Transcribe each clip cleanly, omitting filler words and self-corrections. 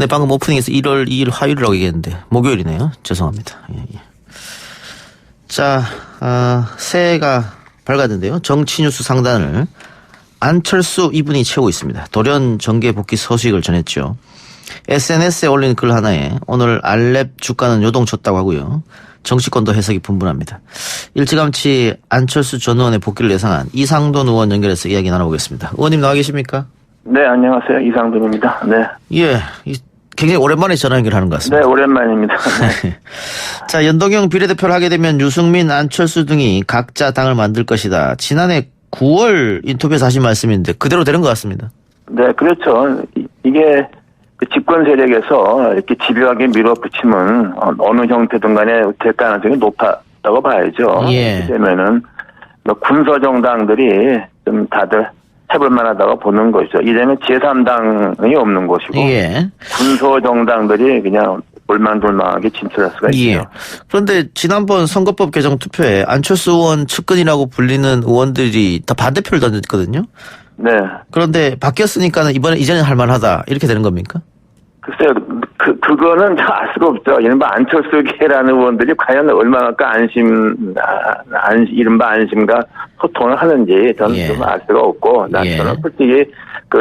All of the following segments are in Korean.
네, 방금 오프닝에서 1월 2일 화요일이라고 얘기했는데 목요일이네요. 죄송합니다. 예. 자, 새해가 밝았는데요. 정치뉴스 상단을 안철수 이분이 채우고 있습니다. 돌연 정계 복귀 소식을 전했죠. SNS에 올린 글 하나에 오늘 알렙 주가는 요동쳤다고 하고요. 정치권도 해석이 분분합니다. 일찌감치 안철수 전 의원의 복귀를 예상한 이상돈 의원 연결해서 이야기 나눠보겠습니다. 의원님 나와 계십니까? 네, 안녕하세요. 이상돈입니다. 네. 예, 굉장히 오랜만에 전화 연결하는 것 같습니다. 네, 오랜만입니다. 네. 자, 연동형 비례대표를 하게 되면 유승민, 안철수 등이 각자 당을 만들 것이다. 지난해 9월 인터뷰에서 하신 말씀인데 그대로 되는 것 같습니다. 네, 그렇죠. 이게 그 집권 세력에서 이렇게 집요하게 밀어붙이면 어느 형태든 간에 될 가능성이 높다고 봐야죠. 예. 그러면은 군소 정당들이 좀 다들 해볼 만하다고 보는 것이죠. 이제는 제3당이 없는 것이고 예. 군소 정당들이 그냥 볼만돌만하게 진출할 수가 있죠. 예. 그런데 지난번 선거법 개정 투표에 안철수 의원 측근이라고 불리는 의원들이 다 반대표를 던졌거든요. 네. 그런데 바뀌었으니까는 이제는 할 만하다 이렇게 되는 겁니까? 글쎄요, 그거는 알 수가 없죠. 이른바 안철수계라는 의원들이 과연 얼마만큼 이른바 안심과 소통을 하는지 저는 예. 좀 알 수가 없고, 예. 저는 솔직히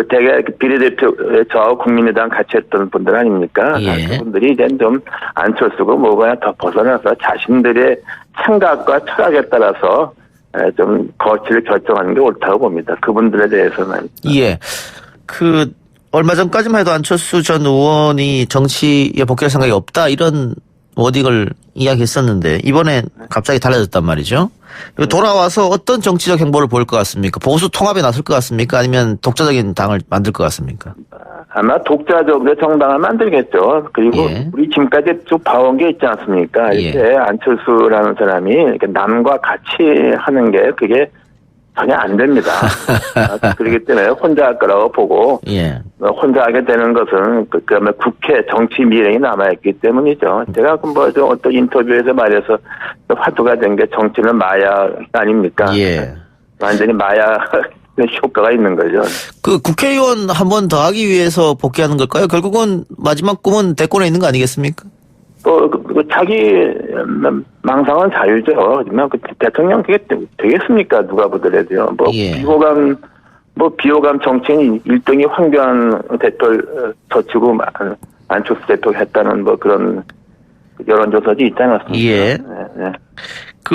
대개 비례대표 저 국민의당 같이 했던 분들 아닙니까? 예. 그분들이 이제 좀 안철수고 뭐가 더 벗어나서 자신들의 생각과 철학에 따라서 좀 거취를 결정하는 게 옳다고 봅니다. 그분들에 대해서는. 예. 얼마 전까지만 해도 안철수 전 의원이 정치에 복귀할 생각이 없다 이런 워딩을 이야기했었는데 이번에 갑자기 달라졌단 말이죠. 돌아와서 어떤 정치적 행보를 보일 것 같습니까? 보수 통합에 나설 것 같습니까? 아니면 독자적인 당을 만들 것 같습니까? 아마 독자적으로 정당을 만들겠죠. 그리고 예. 우리 지금까지 쭉 봐온 게 있지 않습니까? 이렇게 안철수라는 사람이 이렇게 남과 같이 하는 게 그게 전혀 안 됩니다. 그렇기 때문에 혼자 할 거라고 보고 예. 혼자 하게 되는 것은 그다음에 국회 정치 미래이 남아있기 때문이죠. 제가 어떤 인터뷰에서 말해서 화두가 된 게 정치는 마약 아닙니까? 예. 완전히 마약 효과가 있는 거죠. 국회의원 한 번 더 하기 위해서 복귀하는 걸까요? 결국은 마지막 꿈은 대권에 있는 거 아니겠습니까? 자기 망상은 자유죠. 하지만 대통령 그게 되겠습니까? 누가 보더라도요. 예. 비호감 정치인 1등이 황교안 대표를 젖히고 안철수 대표가 했다는 그런 여론조사도 있지 않았습니까? 예. 네.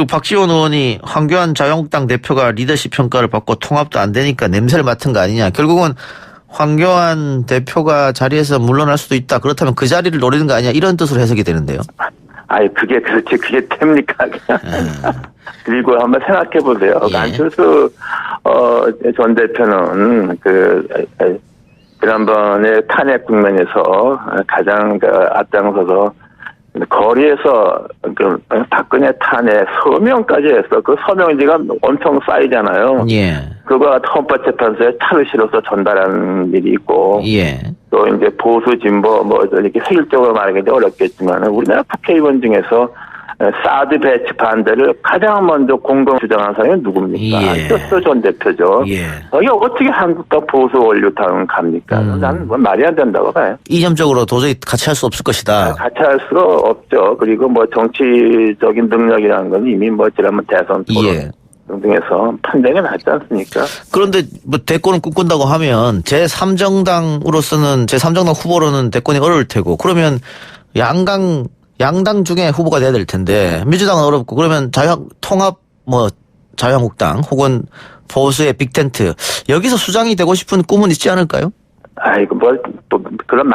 박지원 의원이 황교안 자유한국당 대표가 리더십 평가를 받고 통합도 안 되니까 냄새를 맡은 거 아니냐. 결국은 황교안 대표가 자리에서 물러날 수도 있다. 그렇다면 그 자리를 노리는 거 아니냐. 이런 뜻으로 해석이 되는데요. 그게 그렇지. 그게 됩니까? 그리고 한번 생각해 보세요. 예. 안철수 전 대표는 지난번에 탄핵 국면에서 가장 앞장서서 거리에서 박근혜 탄핵 서명까지 했어. 그 서명지가 엄청 쌓이잖아요. 예. 그거 헌법재판소에 차를 실어서 전달하는 일이 있고. 예. 또 이제 보수 진보 이렇게 세일적으로 말하기 어렵겠지만 우리나라 국회의원 중에서 사드 배치 반대를 가장 먼저 공동 주장한 사람이 누굽니까? 안철수 전 대표죠. 예. 이게 어떻게 한국당 보수 원류당 갑니까? 나는 말이 안 된다고 봐요. 이념적으로 도저히 같이 할 수 없을 것이다. 같이 할 수가 없죠. 그리고 정치적인 능력이라는 건 이미 지난번 대선 토론 등등에서 판정이 났지 않습니까? 그런데 대권을 꿈꾼다고 하면 제3정당으로서는 제3정당 후보로는 대권이 어려울 테고 그러면 양당 중에 후보가 돼야 될 텐데 민주당은 어렵고 그러면 통합 자유한국당 혹은 보수의 빅텐트 여기서 수장이 되고 싶은 꿈은 있지 않을까요? 또 그런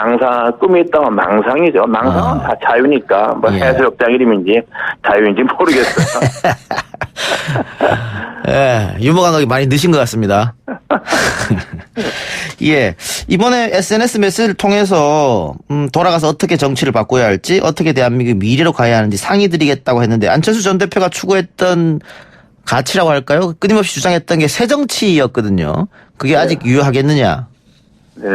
꿈이 있다면 망상이죠. 망상은 다 자유니까 해수욕장 이름인지 자유인지 모르겠어요. 예, 유머 감각이 많이 느신 것 같습니다. 예, 이번에 SNS 메시지를 통해서 돌아가서 어떻게 정치를 바꿔야 할지 어떻게 대한민국의 미래로 가야 하는지 상의드리겠다고 했는데 안철수 전 대표가 추구했던 가치라고 할까요? 끊임없이 주장했던 게 새정치였거든요. 그게 아직 유효하겠느냐? 네.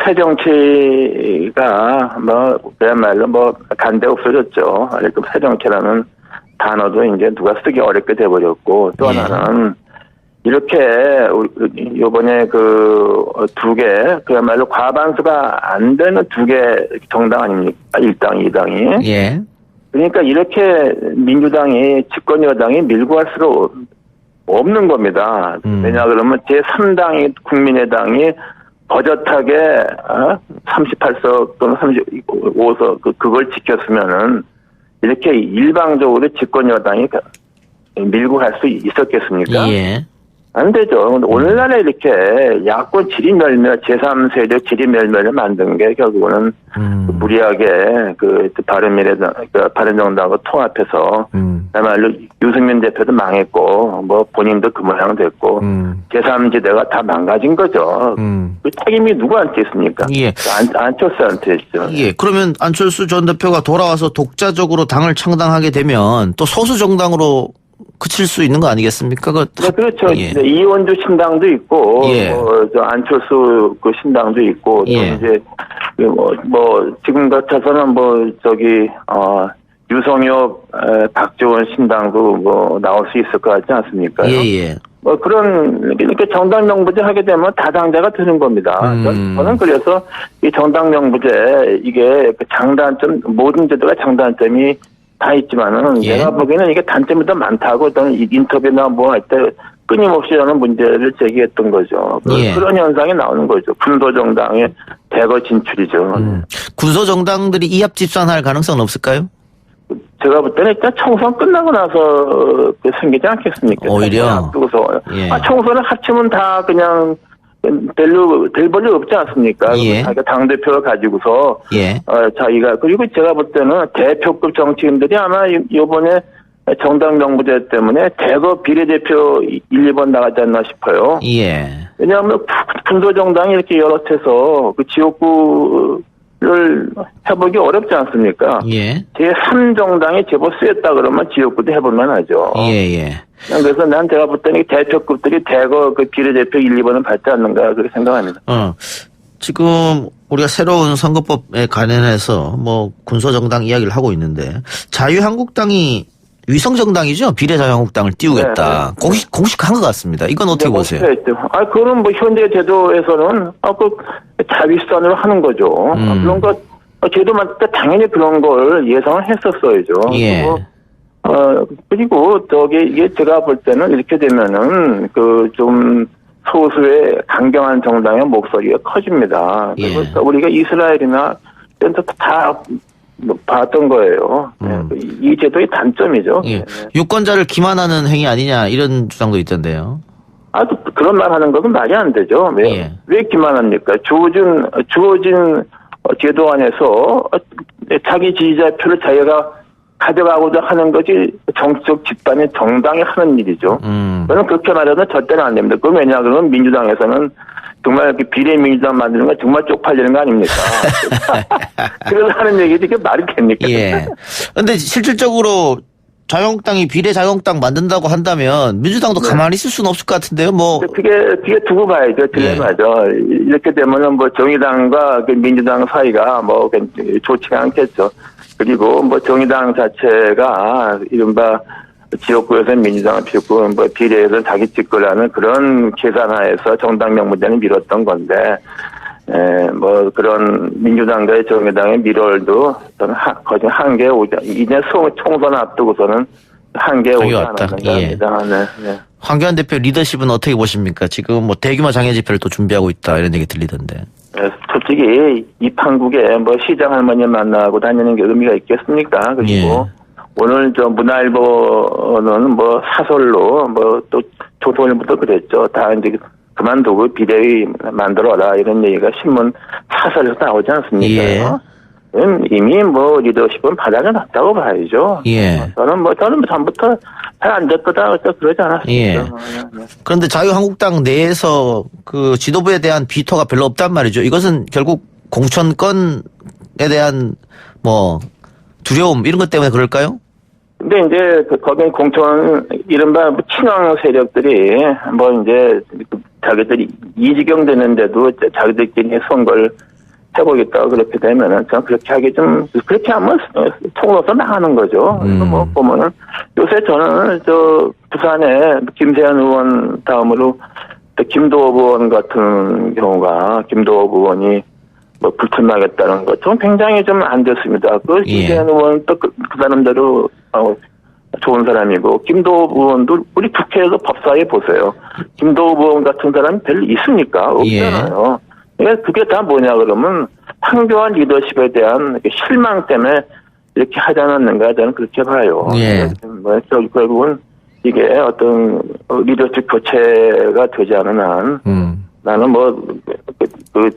새정치가 그야말로 간데 없어졌죠. 새정치라는 단어도 이제 누가 쓰기 어렵게 돼버렸고 또 하나는 이렇게 요번에 두 개, 그야말로 과반수가 안 되는 두 개 정당 아닙니까? 1당, 2당이. 예. 그러니까 이렇게 민주당이 집권 여당이 밀고 갈 수가 없는 겁니다. 왜냐 그러면 제3당이 국민의당이 버젓하게 38석 또는 35석 그걸 지켰으면은 이렇게 일방적으로 집권 여당이 밀고 갈 수 있었겠습니까? 예. 안 되죠. 근데 오늘날에 이렇게 야권 지리멸멸, 제3세력 지리멸멸을 만든 게 결국은 무리하게 바른미래당, 바른정당하고 통합해서 그야말로 유승민 대표도 망했고, 뭐 본인도 그 모양 됐고, 제3지대가 다 망가진 거죠. 그 책임이 누구한테 있습니까? 예. 안철수한테 있죠. 예. 그러면 안철수 전 대표가 돌아와서 독자적으로 당을 창당하게 되면 또 소수 정당으로 그칠 수 있는 거 아니겠습니까? 네, 그렇죠. 예. 이원주 신당도 있고, 예. 안철수 신당도 있고, 또 예. 이제, 지금 같아서는 유성엽, 박지원 신당도 나올 수 있을 것 같지 않습니까? 예. 이렇게 정당 명부제 하게 되면 다당제가 되는 겁니다. 저는 그래서 이 정당 명부제, 이게 장단점, 모든 제도가 장단점이 다 있지만은 예. 내가 보기에는 이게 단점이 더 많다고 저는 인터뷰나 뭐 할 때 끊임없이 저는 문제를 제기했던 거죠. 예. 그런 현상이 나오는 거죠. 군소 정당의 대거 진출이죠. 군소 정당들이 이합 집산할 가능성은 없을까요? 제가 볼 때는 일단 총선 끝나고 나서 생기지 않겠습니까? 오히려? 앞두고서. 예. 총선을 합치면 다 그냥 될 볼일 없지 않습니까? 예. 자기가 당대표를 가지고서, 예. 자기가, 그리고 제가 볼 때는 대표급 정치인들이 아마 이번에 정당 명부제 때문에 대거 비례대표 1, 2번 나가지 않나 싶어요. 예. 왜냐하면 군소정당이 이렇게 여러 채서 그 지역구를 해보기 어렵지 않습니까? 예. 제3정당이 제법 쓰였다 그러면 지역구도 해볼만 하죠. 예. 그래서 제가 볼 때는 대표급들이 대거 비례대표 1, 2번은 받지 않는가 그렇게 생각합니다. 지금 우리가 새로운 선거법에 관련해서 군소정당 이야기를 하고 있는데 자유한국당이 위성정당이죠? 비례자유한국당을 띄우겠다. 네. 공식한 것 같습니다. 이건 어떻게 보세요? 그거는 현재 제도에서는 자위선으로 하는 거죠. 그런 거 제도만 당연히 그런 걸 예상을 했었어야죠. 예. 그리고 이게 제가 볼 때는 이렇게 되면은 좀 소수의 강경한 정당의 목소리가 커집니다. 예. 그래서 우리가 이스라엘이나 이런 데 다 봤던 거예요. 이 제도의 단점이죠. 예. 유권자를 기만하는 행위 아니냐 이런 주장도 있던데요. 그런 말 하는 것은 말이 안 되죠. 왜 기만합니까? 주어진 제도 안에서 자기 지지자표를 자기가 가져가고자 하는 것이 정치적 집단의 정당이 하는 일이죠. 저는 그렇게 말해도 절대로 안 됩니다. 그건 왜냐 그러면 민주당에서는 정말 비례민주당 만드는 건 정말 쪽팔리는 거 아닙니까? 그래서 하는 얘기도 이게 말이 됩니까? 예. 근데 실질적으로 자유한국당이 비례자유한국당 만든다고 한다면 민주당도 가만히 있을 수는 없을 것 같은데요. 그게 두고 봐야죠. 딜레마죠. 이렇게 되면은 정의당과 민주당 사이가 좋지가 않겠죠. 그리고 정의당 자체가 이른바 지역구에서는 민주당을 피우고 비례에서는 자기 찍으라는 그런 계산하에서 정당 명부제는 미뤘던 건데 그런 민주당과의 정의당의 밀월도 저는 거의 한계에 오지 이제 총선 앞두고서는 한계에 오지 않았는가 합니다. 네. 황교안 대표 리더십은 어떻게 보십니까? 지금 대규모 장애 집회를 또 준비하고 있다 이런 얘기 들리던데. 솔직히 이 판국에 시장 할머니 만나고 다니는 게 의미가 있겠습니까? 그리고 오늘 문화일보는 사설로 또 조선일보도 그랬죠. 다 이제 그만두고 비대위 만들어라 이런 얘기가 신문 사설에서 나오지 않습니까? 이미 리더십은 바닥에 났다고 봐야죠. 저는 전부터 잘 안 됐다 그러지 않았습니까? 그런데 자유한국당 내에서 그 지도부에 대한 비토가 별로 없단 말이죠. 이것은 결국 공천권에 대한 두려움 이런 것 때문에 그럴까요? 근데 이제 거기 공천 이른바 친황 세력들이 이제 자기들이 이지경 되는데도 자기들끼리 선거를 해보겠다고 그렇게 되면은 저는 그렇게 하기 좀 그렇게 하면 통로서 나가는 거죠. 뭐 보면은 요새 저는 저 부산에 김세현 의원 다음으로 또 김도읍 의원 같은 경우가 김도읍 의원이 뭐 불출마하겠다는 것 좀 굉장히 좀 안 됐습니다. 그 김세현 의원 또 그 사람대로 좋은 사람이고 김도읍 의원도 우리 국회에서 법사위 보세요. 김도읍 의원 같은 사람이 별로 있습니까? 없잖아요. 그러니까 그게 다 뭐냐 그러면 황교안 리더십에 대한 실망 때문에 이렇게 하지 않았는가 저는 그렇게 봐요. 뭐 결국은 이게 어떤 리더십 교체가 되지 않은 한 나는 그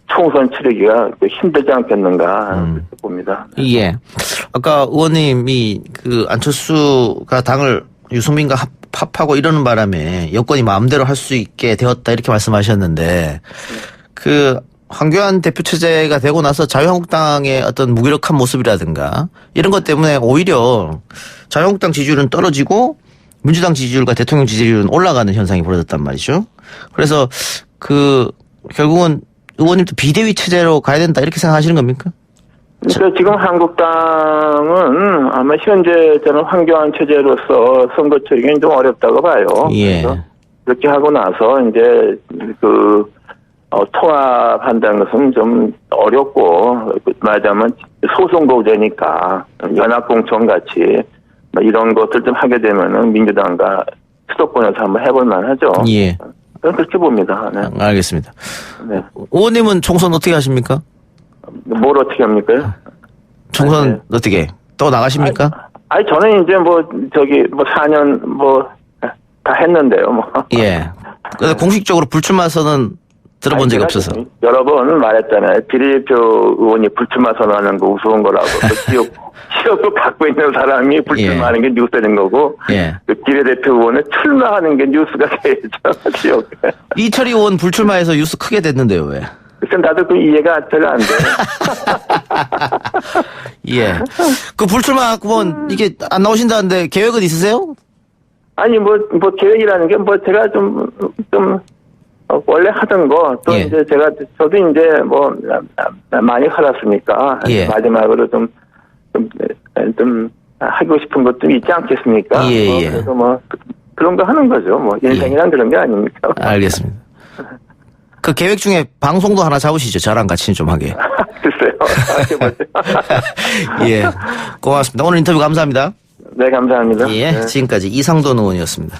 총선 치르기가 힘들지 않겠는가 그렇게 봅니다. 예. 아까 의원님이 그 안철수가 당을 유승민과 합하고 이러는 바람에 여권이 마음대로 할 수 있게 되었다 이렇게 말씀하셨는데 그 황교안 대표 체제가 되고 나서 자유한국당의 어떤 무기력한 모습이라든가 이런 것 때문에 오히려 자유한국당 지지율은 떨어지고 민주당 지지율과 대통령 지지율은 올라가는 현상이 벌어졌단 말이죠. 그래서 그 결국은 의원님도 비대위 체제로 가야 된다 이렇게 생각하시는 겁니까? 그러니까 지금 한국당은 아마 현재 저는 황교안 체제로서 선거 치르기는 좀 어렵다고 봐요. 그래서 그렇게 하고 나서 이제 통합한다는 것은 좀 어렵고 말하자면 소선거제니까 연합공천 같이 이런 것들 좀 하게 되면은 민주당과 수도권에서 한번 해볼 만하죠. 저는 그렇게 봅니다. 네. 알겠습니다. 네. 의원님은 총선 어떻게 하십니까? 뭘 어떻게 합니까? 총선 어떻게 또 나가십니까? 아니 저는 이제 4년 다 했는데요. 근데 공식적으로 불출마 선언 들어본 적이 없어서. 여러 번 말했잖아요. 비례대표 의원이 불출마 선언하는 거 우스운 거라고. 지역을 갖고 있는 사람이 불출마하는 게 뉴스되는 거고 그 비례대표 의원은 출마하는 게 뉴스가 되죠. 지역에. 이철희 의원 불출마해서 뉴스 크게 됐는데요. 왜? 글쎄 나도 그 이해가 잘 안 돼. 그 불출마 의원 이게 안 나오신다는데 계획은 있으세요? 아니 계획이라는 게 제가 좀 원래 하던 거 또 이제 저도 이제 많이 살았으니까 마지막으로 좀 하고 싶은 것도 있지 않겠습니까? 그래서 그런 거 하는 거죠. 인생이란 그런 게 아닙니까? 알겠습니다. 그 계획 중에 방송도 하나 잡으시죠. 저랑 같이 좀 하게. 글쎄요. 고맙습니다. 오늘 인터뷰 감사합니다. 네, 감사합니다. 지금까지 이상돈 의원이었습니다.